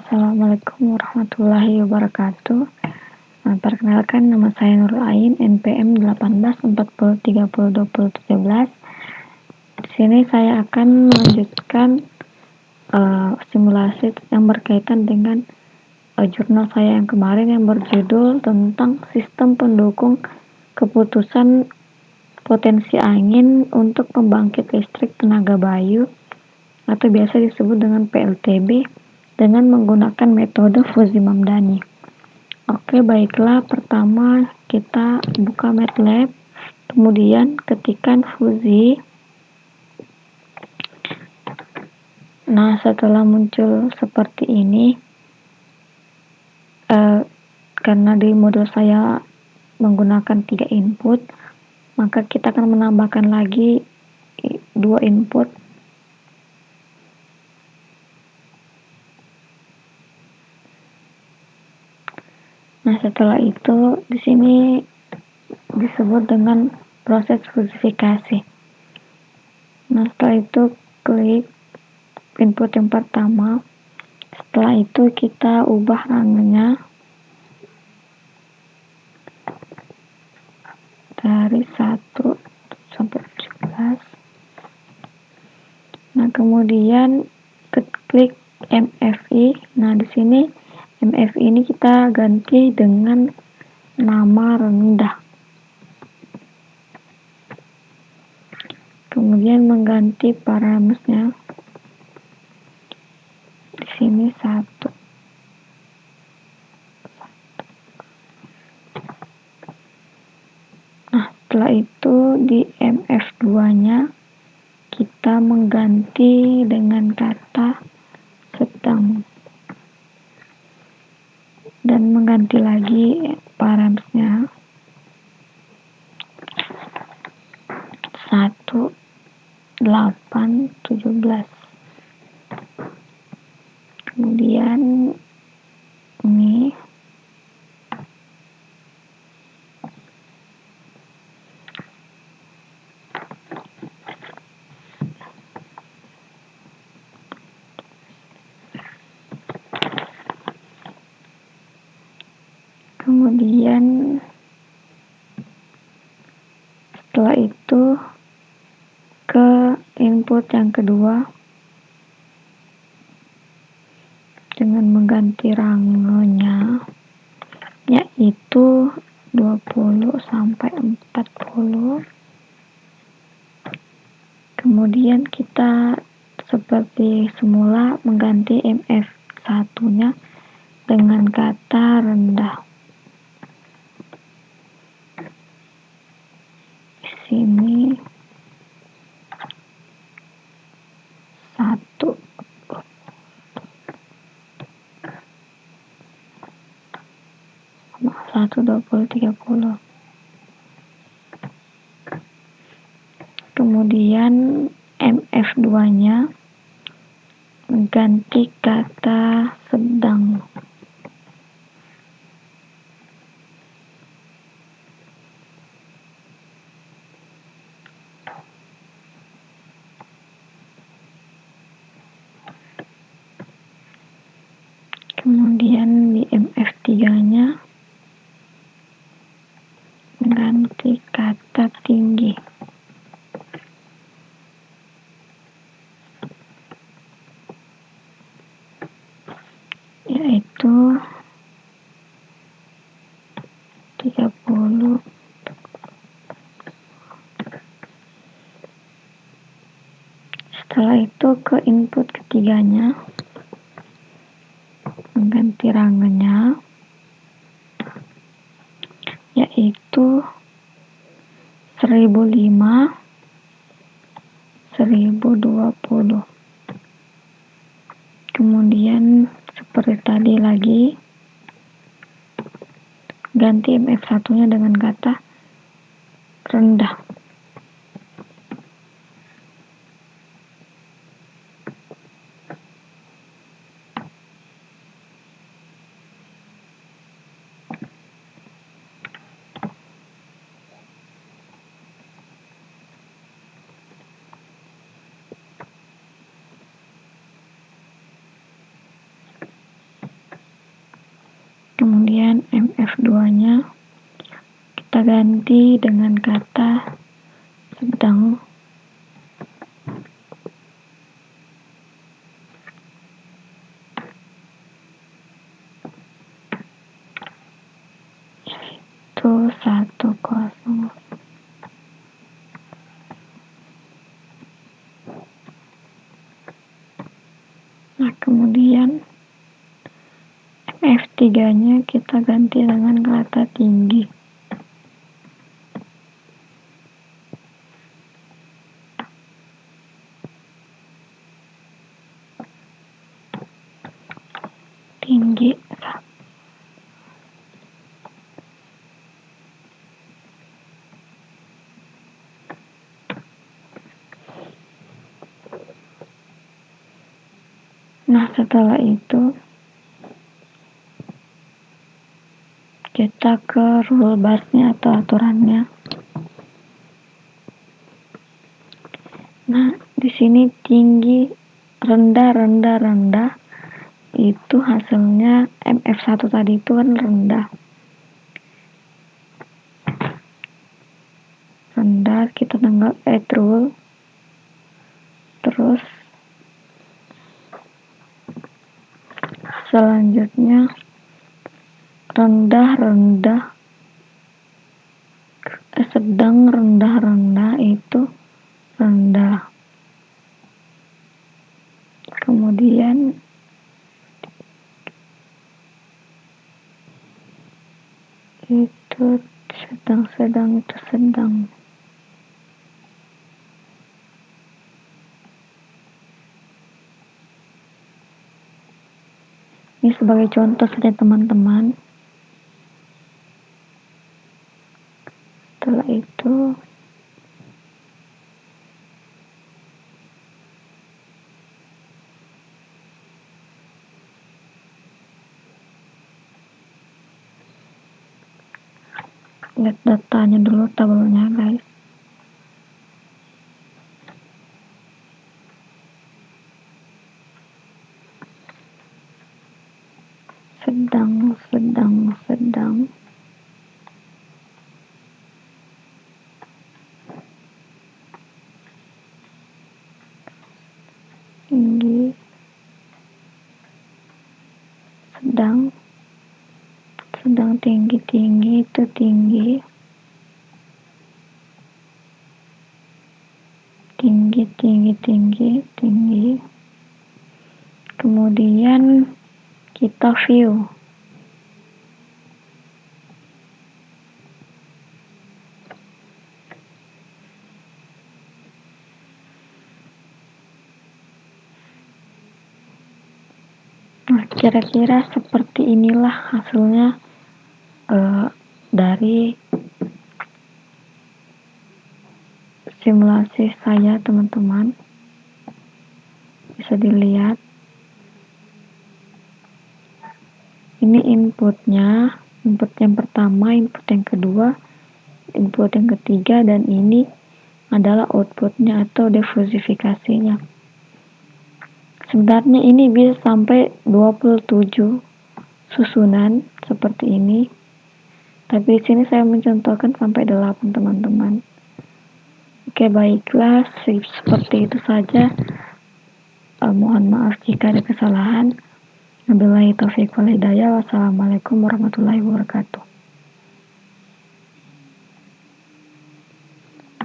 Assalamualaikum warahmatullahi wabarakatuh. Perkenalkan, nama saya Nurul Ain, NPM 1840302017. Di sini saya akan melanjutkan simulasi yang berkaitan dengan jurnal saya yang kemarin yang berjudul tentang sistem pendukung keputusan potensi angin untuk pembangkit listrik tenaga bayu atau biasa disebut dengan PLTB dengan menggunakan metode Fuzzy-Mamdani. Oke, baiklah, pertama kita buka MATLAB, kemudian ketikkan Fuzzy. Nah, setelah muncul seperti ini, karena di modul saya menggunakan 3 input, maka kita akan menambahkan lagi 2 input. Nah, setelah itu di sini disebut dengan proses fuzifikasi. Nah, setelah itu klik input yang pertama. Setelah itu kita ubah rangenya dari 1 sampai 17. Nah, kemudian klik MFI. Nah, di sini MFI ini kita ganti dengan nama rendah. Kemudian mengganti parameternya. Di sini 1. Nah, setelah itu di MF2-nya kita mengganti dengan kata sedang. Dan mengganti lagi parameternya 1, 8, 17. Kemudian ini kemudian setelah itu ke input yang kedua dengan mengganti rangenya yaitu 20 sampai 40. Kemudian kita seperti semula mengganti MF1-nya dengan kata rendah. Di sini 1. Maaf, 1, 20, 30. Kemudian MF2-nya mengganti kata sedang. Kemudian di MF3-nya mengganti kata tinggi. Yaitu 30. Setelah itu ke input ketiganya mengganti rangenya yaitu 1005, 1020. Kemudian seperti tadi lagi ganti MF1-nya dengan kata rendah. F2-nya kita ganti dengan kata sedang. Yaitu 10. Nah, kemudian F3-nya kita ganti dengan kata tinggi. Tinggi. Nah, setelah itu kita ke rule bus-nya atau aturannya. Nah, di sini tinggi, rendah, rendah, rendah. Itu hasilnya MF1 tadi itu kan rendah. Rendah, kita tanggal add rule. Terus selanjutnya rendah, rendah, sedang, rendah, rendah itu rendah. Kemudian itu sedang itu sedang. Ini sebagai contoh saja teman-teman. Setelah itu lihat datanya dulu, tabelnya guys. Sedang, sedang, sedang. Tinggi, sedang, sedang, tinggi, tinggi itu tinggi, tinggi, tinggi, tinggi, tinggi. Kemudian kita view. Nah, kira-kira seperti inilah hasilnya dari simulasi saya, teman-teman. Bisa dilihat. Ini inputnya, input yang pertama, input yang kedua, input yang ketiga, dan ini adalah outputnya atau diversifikasinya. Sebenarnya ini bisa sampai 27 susunan seperti ini. Tapi di sini saya mencontohkan sampai 8, teman-teman. Oke, baiklah, seperti itu saja. Mohon maaf jika ada kesalahan. Wabillahi taufiq wal hidayah. Wassalamualaikum warahmatullahi wabarakatuh.